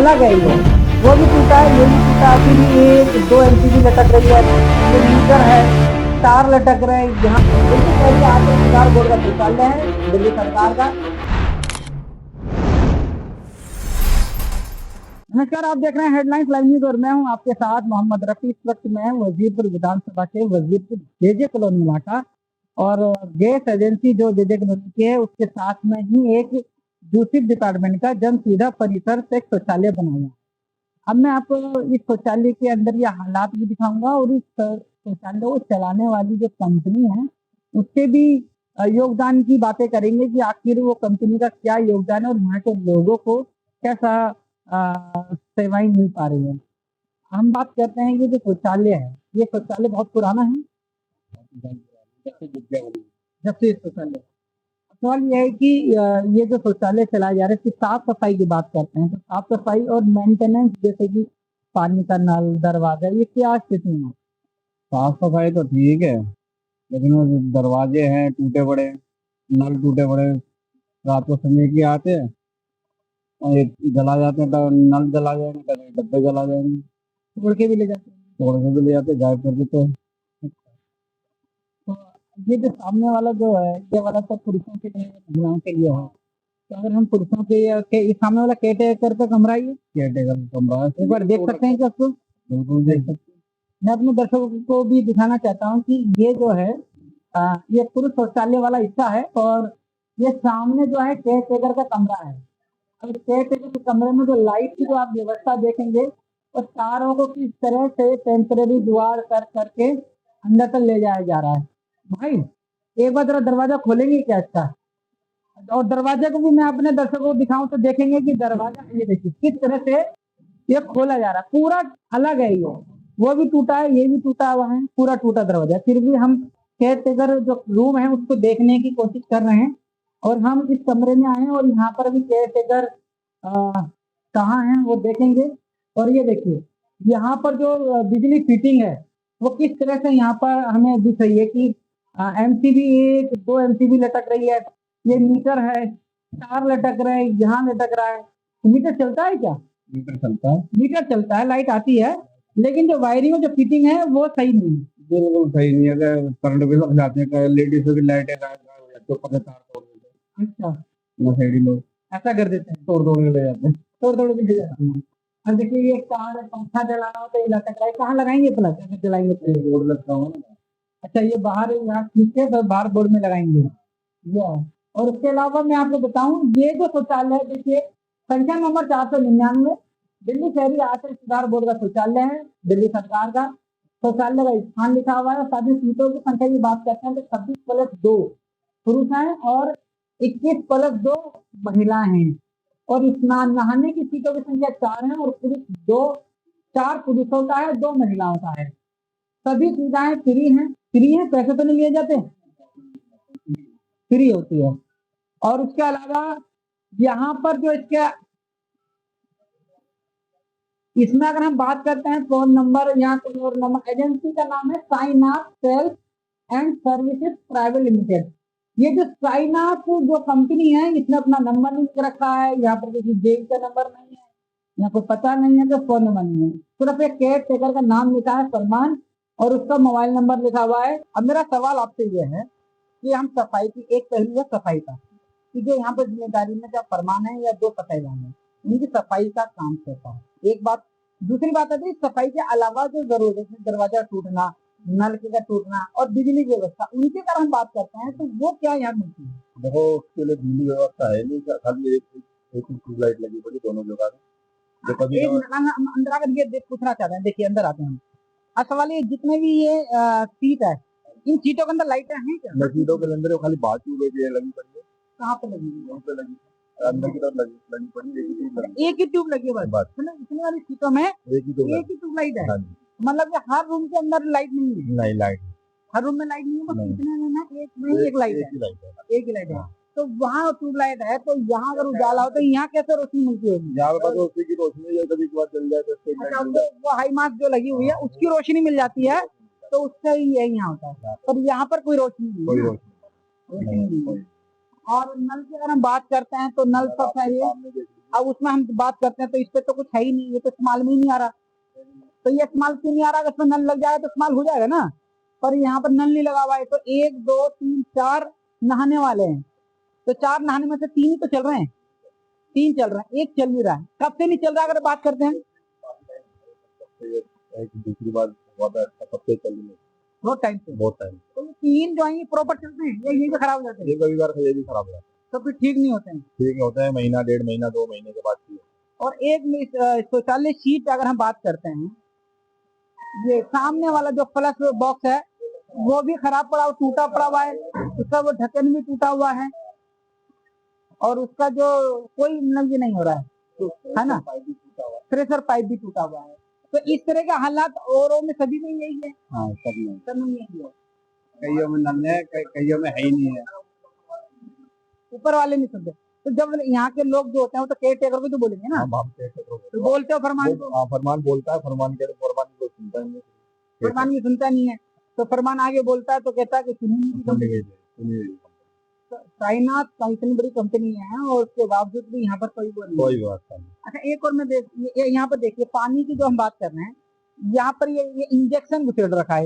अलग है ये, वो भी टूटा है, ये भी टूटा है। फिर एक दो एलसीडी लटक रही है, ये मीटर है, तार लटक रहे हैं। यहाँ बिल्कुल पहले आते सुधार बोर्ड का शौचालय है दिल्ली सरकार का। नमस्कार, आप देख रहे हैं हेडलाइंस लाइव न्यूज और मैं हूं आपके साथ मोहम्मद रफी। इस वक्त मैं वजीरपुर विधानसभा के वजीरपुर जेजे कॉलोनी इलाका और गैस एजेंसी जो जेजे कॉलोनी की है उसके साथ में ही एक दूसरी डिपार्टमेंट का जन सुविधा परिसर से एक शौचालय बनाया। अब मैं आपको इस शौचालय के अंदर ये हालात भी दिखाऊंगा और इस शौचालय को चलाने वाली जो कंपनी है उसके भी योगदान की बातें करेंगे कि आखिर वो कंपनी का क्या योगदान है और यहाँ के लोगों को कैसा सेवाएं मिल पा रही है। हम बात करते हैं कि जो शौचालय है, ये शौचालय बहुत पुराना है, जब से शौचालय। सवाल यह है कि ये जो शौचालय चलाया जा रहा है इसकी साफ सफाई की बात करते हैं तो साफ सफाई और मेंटेनेंस जैसे कि पानी का नल, दरवाजा, ये क्या स्थिति है? साफ सफाई तो ठीक है, लेकिन वो जो दरवाजे हैं टूटे पड़े, नल टूटे पड़े, रात को समय के आते हैं और एक जला जाते हैं, तो नल जला जाएंगे, कभी डब्बे जला जाएंगे, तोड़ के भी ले जाते हैं। तोड़ के भी ले जाते, गायब कर देते हैं। तो ये जो सामने वाला जो है ये वाला तो पुरुषों के लिए, महिलाओं के लिए है। तो अगर हम पुरुषों के इस सामने वाला केयर पे कमरा, ये केयर टेकर कमरा है, एक बार देख सकते हैं क्या उसको? बिल्कुल देख सकते हैं। मैं अपने दर्शकों को भी दिखाना चाहता हूँ कि ये जो है ये पुरुष शौचालय वाला हिस्सा है और ये सामने जो है केयर टेकर का कमरा है। अब केयर टेकर के कमरे में जो लाइट की जो आप व्यवस्था देखेंगे और तारों को किस तरह से टेम्परेरी जुगाड़ कर करके अंदर तक ले जाया जा रहा है। भाई एक बार जरा दरवाजा खोलेंगे क्या इसका? और दरवाजे को भी मैं अपने दर्शकों को दिखाऊं तो देखेंगे कि दरवाजा, ये देखिए किस तरह से ये खोला जा रहा है, पूरा अलग है ये। वो भी टूटा है, ये भी टूटा हुआ है, पूरा टूटा दरवाजा। फिर भी हम केयर टेकर जो रूम है उसको देखने की कोशिश कर रहे हैं और हम इस कमरे में आए हैं और यहाँ पर भी केयर टेकर कहाँ है वो देखेंगे। और ये देखिए यहाँ पर जो बिजली फिटिंग है वो किस तरह से यहाँ पर हमें दिख रही है कि एमसीबी एक दो एमसीबी लटक रही है, ये मीटर है, तार लटक रहे हैं, यहाँ लटक रहा है। मीटर चलता है क्या? मीटर चलता है, मीटर चलता है, लाइट आती है, लेकिन जो वायरिंग जो फिटिंग है वो सही नहीं है। बिल्कुल सही नहीं है। अगर करंट भी लग जाते हैं, लेडीज की लाइटें गायब हो जाती है, ऊपर से तार तोड़ देते हैं। अच्छा, नशेड़ी लोग ऐसा कर देते हैं, तोड़ तोड़ के ले जाते हैं। तोड़ के ले जाते हैं। और देखिए ये तार है, पंखा जलाना हो तो ये लटक रहा है, कहाँ लगाएंगे प्लग? अगर जलाएंगे तो बोर्ड लगता हो ना। अच्छा, ये बाहर यहाँ खींच के फिर बाहर बोर्ड में लगाएंगे ये है। और उसके अलावा मैं आपको बताऊं ये जो शौचालय है, देखिए संख्या नंबर 499 दिल्ली शहरी आश्रय सुधार बोर्ड का शौचालय है दिल्ली सरकार का। शौचालय का स्थान लिखा हुआ है, साथ ही सीटों की संख्या की बात करते हैं तो 26+2 पुरुष हैं और 21+2 महिलाएं हैं। और स्नान नहाने की सीटों की संख्या 4 है और पुरुष 4 पुरुषों का है, 2 महिलाओं का है। सभी सुविधाएं फ्री हैं, पैसे तो नहीं लिए जाते, फ्री होती है। और उसके अलावा यहाँ पर जो इसमें अगर हम बात करते हैं फोन नंबर, यहाँ फोन नंबर, एजेंसी का नाम है Sainath sales and services private limited. ये जो साइनाथ जो कंपनी है इसने अपना नंबर नहीं लिख रखा है, यहाँ पर किसी बैंक का नंबर नहीं है, यहाँ कोई पता नहीं है, तो फोन नंबर नहीं है, सिर्फ एक केयर टेकर का नाम लिखा है सलमान और उसका मोबाइल नंबर लिखा हुआ है। अब मेरा सवाल आपसे ये है कि हम सफाई की एक पहलू है सफाई का, कि जो यहाँ पर जिम्मेदारी में जो फरमान है या दो सफाई वाले इनकी सफाई का काम करता है, एक बात। दूसरी बात है सफाई के अलावा जो जरूरत है, दरवाजा टूटना, नल का टूटना और बिजली की व्यवस्था, उनकी अगर हम बात करते हैं तो वो क्या यहाँ मिलती है? देखो उसके लिए बिजली व्यवस्था है नहीं, खाली एक ट्यूबलाइट लगी पड़ी दोनों जगह पे। अंदर आकर ये पूछना चाहते हैं, देखिए अंदर आते हैं हम। सवाल ये जितने भी ये सीट है, इन सीटों के अंदर लाइटें हैं क्या? सीटों के अंदर खाली बात लगी पड़ी है। कहाँ पे लगी हुई है? पे लगी अंदर की तरफ लगी पड़ी, एक ही ट्यूब लगी हुई है, इतनी वाली सीटों में एक ही ट्यूबलाइट है। मतलब कि हर रूम के अंदर लाइट नहीं है? नहीं, लाइट हर रूम में लाइट नहीं है, बस कितने में है? एक में एक लाइट है, एक ही लाइट है। तो वहाँ ट्यूबलाइट है, तो यहाँ अगर उजाला हो तो यहाँ कैसे रोशनी मिलती होगी? यहाँ पे बस उसी की रोशनी है, कभी कभार चल जाए तो वो हाई मास्क जो लगी हुई है उसकी रोशनी मिल जाती है, तो उससे ही यही यहाँ होता है। पर यहाँ पर कोई रोशनी नहीं है। और नल की अगर हम बात करते हैं तो नल सब है, अब उसमें हम बात करते हैं तो इस पे तो कुछ है ही नहीं, ये तो इस्तेमाल में ही नहीं आ रहा। तो ये इस्तेमाल क्यों नहीं आ रहा? अगर इसमें नल लग जाएगा तो इस्तेमाल हो जाएगा ना, पर यहाँ पर नल नहीं लगा हुआ है। तो 1 2 3 4 नहाने वाले हैं, तो 4 नहाने में से 3 ही तो चल रहे हैं, 3 चल रहे हैं, 1 चल नहीं रहा है। कब से नहीं चल रहा है अगर बात करते हैं? दूसरी बात सबसे चल रही है बहुत टाइम से। बहुत टाइम, तो ये 3 जो है ये प्रॉपर चलते हैं, ये भी खराब हो जाते हैं, ये कभी बार ये भी खराब हो जाता तो फिर ठीक नहीं होते हैं। है, ठीक नहीं होता है, महीना 1.5 महीना 2 महीने के बाद ठीक और एक शौचालय सीट अगर हम बात करते हैं, ये सामने वाला जो फ्लश बॉक्स है वो भी खराब पड़ा, टूटा पड़ा हुआ है, उसका वो ढक्कन भी टूटा हुआ है, और उसका जो कोई नल भी नहीं हो रहा है ना, प्रेशर पाइप भी टूटा हुआ है। तो इस तरह के हालात औरों में सभी में यही है, हाँ सब में, सब में यही है। कईयों में नल है, कईयों में है ही नहीं है, ऊपर वाले नहीं सुनते। तो जब यहाँ के लोग जो होते हैं वो तो केयर टेकर को तो बोलेंगे ना, तो बोलते हो फरमान को, फरमान बोलता है, फरमान के फरमान को सुनता नहीं, फरमान भी सुनता नहीं है, तो फरमान आगे बोलता है तो कहता है कि सुनिए साइनाथ का इतनी बड़ी कंपनी है और उसके बावजूद भी यहाँ पर कोई वो नहीं है। कोई बात नहीं। अच्छा एक और मैं यहाँ पर देखिए पानी की जो हम बात कर रहे हैं, यहाँ पर ये इंजेक्शन घुसेड़ रखा है,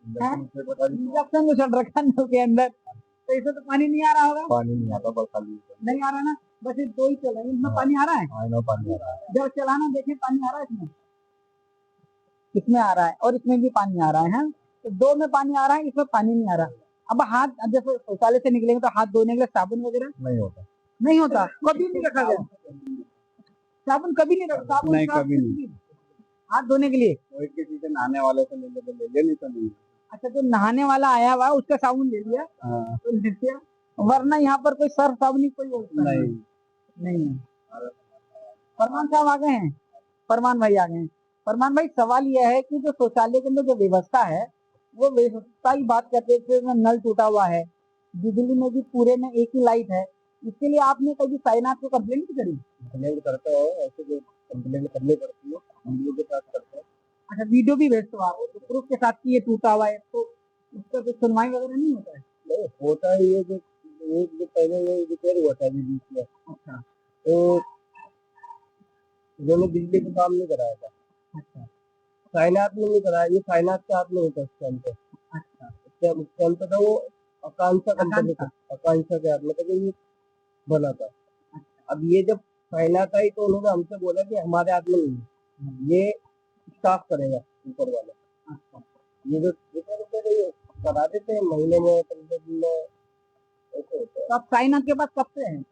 इंजेक्शन घुसेड़ रखा है नल के अंदर, तो इससे तो पानी नहीं आ रहा होगा, पानी नहीं आता, बस खाली नहीं आ रहा ना, बस ये 2 ही चल रहे हैं, इसमें पानी आ रहा है, पानी आ रहा है, जब चलाना देखें पानी आ रहा है इसमें, इसमें आ रहा है और इसमें भी पानी आ रहा है, तो 2 में पानी आ रहा है, इसमें पानी नहीं आ रहा। अब हाथ जैसे शौचालय से निकलेंगे तो हाथ धोने के लिए साबुन वगैरह नहीं होता, कभी नहीं रखा गया साबुन, कभी नहीं रखा साबुन, नहीं कभी नहीं, हाथ धोने के लिए कोई किसी से नहाने वाले से ले ले नहीं तो नहीं। अच्छा जो नहाने वाला आया हुआ उसका साबुन ले लिया, तो ले लिया, वरना यहाँ पर कोई सर्फ साबुन कोई नहीं है। फरमान साहब आ गए हैं, फरमान भाई आ गए हैं। फरमान भाई सवाल यह है कि जो शौचालय के अंदर जो व्यवस्था है वो व्यवस्था की बात करते हैं, नल टूटा हुआ है, बिजली में भी पूरे में एक ही लाइट है, इसके लिए आपने कभी साइनाथ को कंप्लेंट नहीं करी? कंप्लेंट करते हो, ऐसे जो कंप्लेंट करनी पड़ती है, वीडियो के साथ करते हैं। अच्छा वीडियो भी भेजते हो आप, तो प्रूफ के साथ कि ये टूटा हुआ है, तो उसका कुछ सुनवाई वगैरह नहीं होता है? नहीं होता है, ये जो पहले ये रिपेयर हुआ था अभी बीच में, अच्छा तो उन्होंने बिजली का काम नहीं कराया था, अच्छा साइनाथ में नहीं कराया, ये साइनाथ के हाथ में होता है उस टाइम पे। अच्छा उस टाइम पे था वो आकांक्षा कंपनी का, आकांक्षा के हाथ में था, ये बना था। अब ये जब साइनाथ आई तो उन्होंने हमसे बोला कि हमारे हाथ में नहीं है, ये स्टाफ करेगा ऊपर वाला। ये जो रिपेयर करा देते हैं महीने में 15 दिन में, ऐसे होता है। तो आप साइनाथ के पास कब से हैं?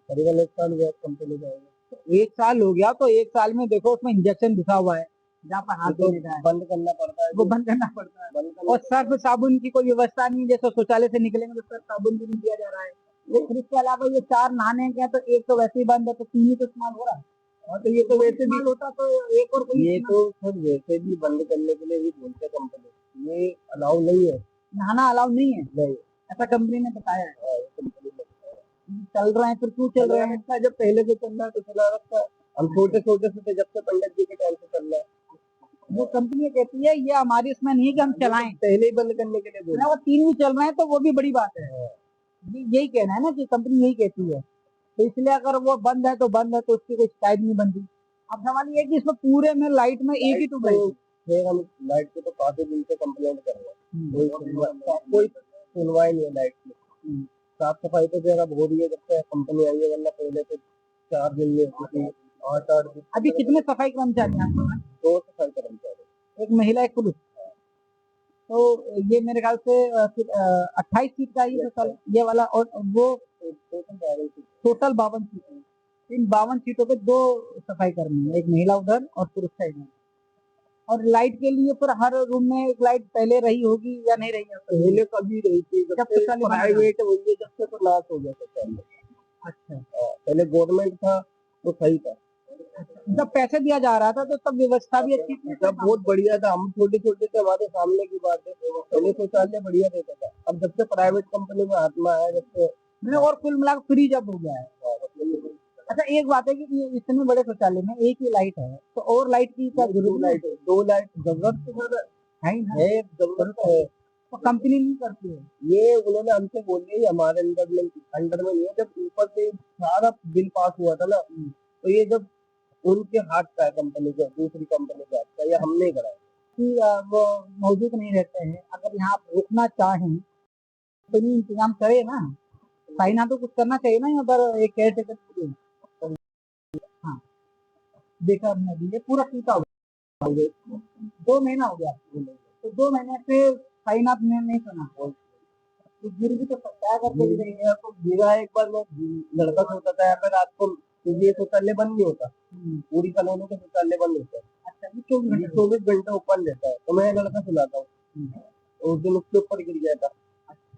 करीबन 1 साल हुआ कंपनी का। तो 1 साल हो गया, तो 1 साल में देखो उसमें इंजेक्शन घुसा हुआ है जहाँ पर हाथ धोने का है, बंद करना पड़ता है, वो बंद करना पड़ता है, और सर्फ साबुन की कोई व्यवस्था नहीं, जैसे शौचालय से निकलेंगे तो सर्फ साबुन भी नहीं दिया जा रहा है। लेकिन इसके अलावा ये 4 नहाने के हैं, तो 1 तो वैसे ही बंद है, तो 3 ही तो इस्तेमाल हो रहा है, और तो ये तो वैसे भी होता तो एक और कोई, ये तो सर वैसे भी बंद करने के लिए भी बोलते कंपनी, ये अलाउ नहीं है, नहाना अलाउ नहीं है, नहीं ऐसा कंपनी ने बताया है। कंपनी में चल रहे हैं फिर क्यों चल रहे हैं? जब पहले से चल रहा है तो चला रखा है, हम छोटे छोटे से थे जब से पंडित जी के टाइम से चल रहा है। वो कंपनी कहती है ये हमारी इसमें नहीं है कि हम चलाएं, पहले ही बंद करने के लिए बोला, वो 3 भी चल रहे हैं तो वो भी बड़ी बात है, यही कहना है ना कि कंपनी यही कहती है, तो इसलिए अगर वो बंद है तो बंद है, तो उसकी कोई शिकायत नहीं बनती। अब सवाल ये है कि इसमें पूरे में लाइट में एक ही ट्यूब लाइट, फिर हम लाइट को तो काफी दिन से कंप्लेंट कर रहे हैं, कोई सुनवाई नहीं है लाइट की। साफ सफाई तो जरा हो रही है जब से कंपनी आई है, वरना पहले तो 4 दिन में होती थी, 8 दिन। अभी कितने सफाई कर्मचारी हैं? 2 सफाई कर्मचारी, एक महिला एक पुरुष, तो ये मेरे ख्याल से 28 सीट का ये वाला, और वो टोटल 52 सीट है, इन 52 सीटों पे 2 सफाई कर्मी है, एक महिला उधर और पुरुष साइड में। और लाइट के लिए फिर हर रूम में एक लाइट पहले रही होगी या नहीं रही? पहले कभी रही थी, जब से प्राइवेट हुई है जब से तो नाश हो गया था। अच्छा पहले गवर्नमेंट था तो सही था, जब पैसे दिया जा रहा था तो तब व्यवस्था भी अच्छी थी, तब बहुत बढ़िया था, हम छोटे छोटे थे, हमारे सामने की बात है, पहले शौचालय बढ़िया रहता था। अब जब से प्राइवेट कंपनी में हाथ में आया, जब से और कुल मिलाकर फ्री जब हो गया है। अच्छा एक बात है कि ये इतने बड़े शौचालय में एक ही लाइट है, तो और लाइट की क्या जरूरत है? 2 लाइट जरूरत तो है, जरूरत है। कंपनी नहीं करती है। ये उन्होंने हमसे बोल दिया ये हमारे अंडर में नहीं है। जब ऊपर से सारा बिल पास हुआ था ना, तो ये जब उनके हाथ का है, कंपनी का, दूसरी कंपनी का हाथ का, ये हमने कराया कि वो मौजूद नहीं रहते हैं, अगर यहाँ आप रुकना चाहें तो ये इंतजाम करे ना, साइना तो कुछ करना चाहिए ना उधर एक केयर टेकर के लिए। हाँ देखा हमने अभी ये पूरा टूटा हुआ है। 2 महीना हो गया आपको बोले। तो 2 महीने से साइन आप ने नहीं सुना, तो गिर भी तो सकता है, अगर गिर गई है तो गिरा एक बार। मैं लड़का सोता था यहाँ पे रात को, क्योंकि ये शौचालय बंद नहीं होता, पूरी कॉलोनी का शौचालय बंद होता है। अच्छा ये 24 घंटे ओपन रहता है, तो मैं लड़का सुलाता हूँ। उस दिन उसके ऊपर गिर गया था।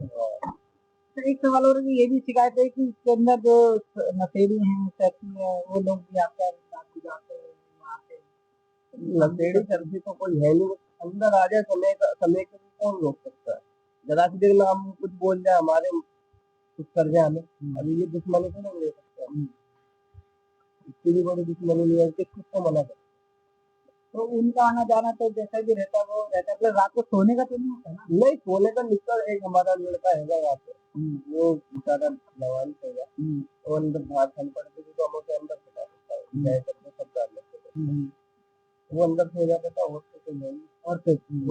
तो एक सवाल और ये भी शिकायत है कि इसके अंदर जो नशेड़ी हैं, सैफी है, वो लोग भी आकर रात गुजारते हैं वहाँ पे। नशेड़ी सर्दी तो कोई है नहीं, अंदर आ जाए समय के लिए कौन रोक सकता है। जरा सी देर में हम कुछ बोल जाए, हमारे कुछ कर जाए हमें, अभी ये दुश्मनी तो नहीं ले सकते। इसकी भी बड़ी दुश्मनी नहीं है, किसको मना कर। तो उनका आना जाना तो जैसा भी रहता है वो रहता है, मतलब रात को सोने का तो नहीं होता ना। नहीं, सोने का निकल एक हमारा लड़का है यहाँ पे, वो बेचारा जवान है, और अंदर बाहर ठंड पड़ती थी तो हम उसे अंदर सुला देता है, जाए करके सब डाल लेते थे। वो अंदर सो जाता था, और तो नहीं। और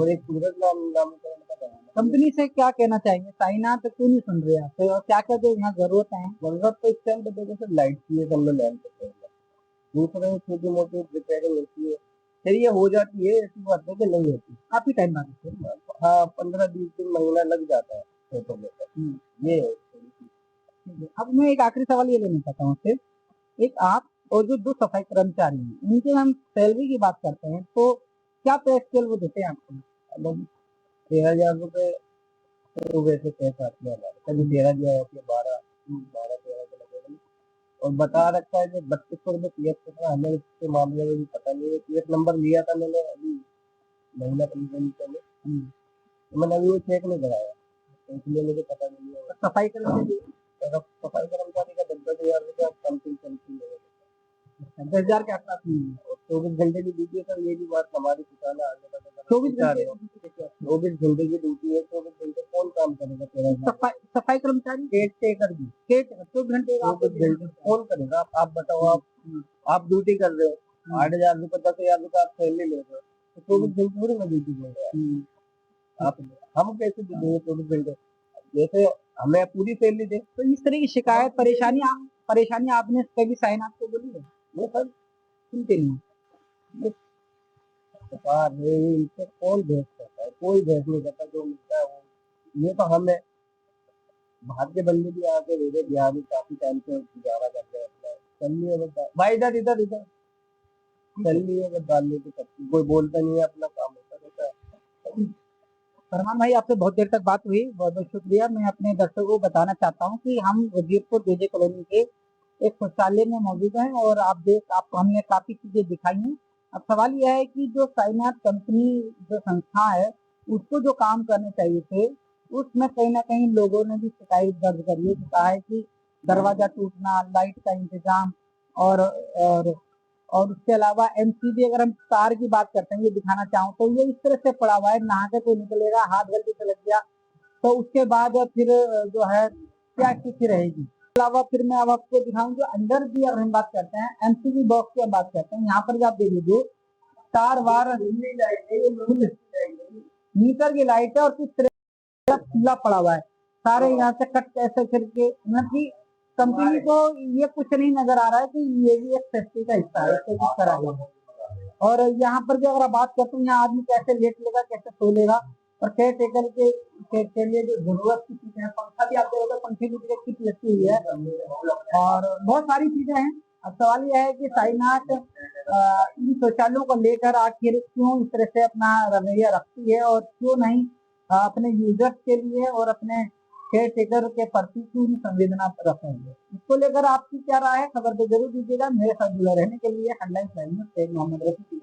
एक सूरज नाम का लड़का था। कंपनी से क्या कहना चाहेंगे, साइना तो क्यों नहीं सुन रहे आप, तो क्या क्या जो यहाँ जरूरत है। जरूरत तो इस टाइम पे देखो सर, लाइट की है, हमने लैंप पे दूसरे छोटी मोटी रिपेयरिंग होती है, फिर ये हो जाती है। ऐसी बात है कि नहीं होती, काफी टाइम बाद। हाँ 15-20 दिन महीना लग जाता है छोटों में। ये है। अब मैं एक आखिरी सवाल ये लेना चाहता हूँ आपसे, एक आप और जो 2 सफाई कर्मचारी हैं उनके हम सैलरी की बात करते हैं तो क्या पे स्केल वो देते हैं आपको। मतलब 6,000 रुपए सुबह से पैसा आते हैं हमारे, कभी 13 दिया होती है, 12-13 के लगेगा। और बता रखा है कि 3200 रुपये पीएफ का, हमें इसके मामले में भी पता नहीं है। पीएफ नंबर लिया था मैंने अभी महीना 15 दिन पहले, तो मैंने अभी वो चेक नहीं कराया, तो इसलिए मुझे पता नहीं है। सफाई कर्मचारी का 10,000 रुपया समथिंग है, 10,000 के आसपास नहीं है। और 24 घंटे की ड्यूटी है सर, ये भी बात हमारी किसान आगे तक 24 घंटे 24 घंटे की ड्यूटी है। 24 घंटे कौन काम करेगा तेरा? सफाई कर्मचारी केयर टेकर भी 24 घंटे 24 घंटे कौन करेगा? आप बताओ, आप ड्यूटी कर रहे हो, 8,000 रुपये 10,000 रुपये आप सैलरी ले रहे हो, तो 24 घंटे थोड़ी ना ड्यूटी ले रहे हैं आप। हम कैसे देंगे 24 घंटे? जैसे हमें पूरी सैलरी दे। तो इस तरह की शिकायत परेशानी आपने कभी साइन आपको बोली है? नहीं सर, सुनते नहीं। सरकार है, इनसे कौन बहस करता है? कोई बहस नहीं करता, जो मिलता है वो। ये तो हमें बाहर के बंदे भी आके मेरे बिहार में काफी टाइम से गुजारा कर रहे हैं अपना। चल लिए बस भाई, इधर इधर इधर चल लिए बस, डाल लेते सब, कोई बोलता नहीं है, अपना काम होता रहता है। फरमान भाई आपसे बहुत देर तक बात हुई, बहुत बहुत शुक्रिया। मैं अपने दर्शकों को बताना चाहता हूँ कि हम वजीरपुर जेजे कॉलोनी के एक शौचालय में मौजूद हैं और आपको हमने काफी चीजें दिखाई हैं। अब सवाल यह है कि जो साइनाथ कंपनी जो संस्था है उसको जो काम करने चाहिए थे उसमें कहीं ना कहीं लोगों ने भी शिकायत दर्ज करी है, कहा है कि दरवाजा टूटना, लाइट का इंतजाम और और उसके अलावा एमसीबी, अगर हम तार की बात करते हैं, ये दिखाना चाहूँ तो ये इस तरह से पड़ा हुआ है, नहा के कोई निकलेगा, हाथ गलती से लग गया तो उसके बाद फिर जो है क्या स्थिति रहेगी। इसके अलावा फिर मैं अब आपको दिखाऊं जो अंदर भी अगर हम बात करते हैं, एमसीबी बॉक्स की बात करते हैं, यहाँ पर भी आप देख लीजिए तार वार मीटर की लाइट है और किस तरह खुला पड़ा हुआ है, सारे यहाँ से कट कैसे करके, मतलब की कंपनी को ये कुछ नहीं नजर आ रहा है कि ये भी एक सेफ्टी का हिस्सा है, इसको किस तरह है। और यहाँ पर भी अगर आप बात करते हैं, यहाँ आदमी कैसे लेट लेगा, कैसे सो लेगा, और केयर टेकर के लिए जो जरूरत की चीजें हैं, पंखा भी आप देखोगे, पंखे की किट लगी हुई है और बहुत सारी चीजें हैं। अब सवाल यह है कि साइनाथ इन शौचालयों को लेकर आखिर क्यों इस तरह से अपना रवैया रखती है और क्यों नहीं अपने यूजर्स के लिए और अपने केयर टेकर के प्रति क्यों संवेदना रखेंगे, इसको लेकर आपकी क्या राय है, खबर तो जरूर दीजिएगा। मेरे साथ जुड़े रहने के लिए हेडलाइन मोहम्मद रफी।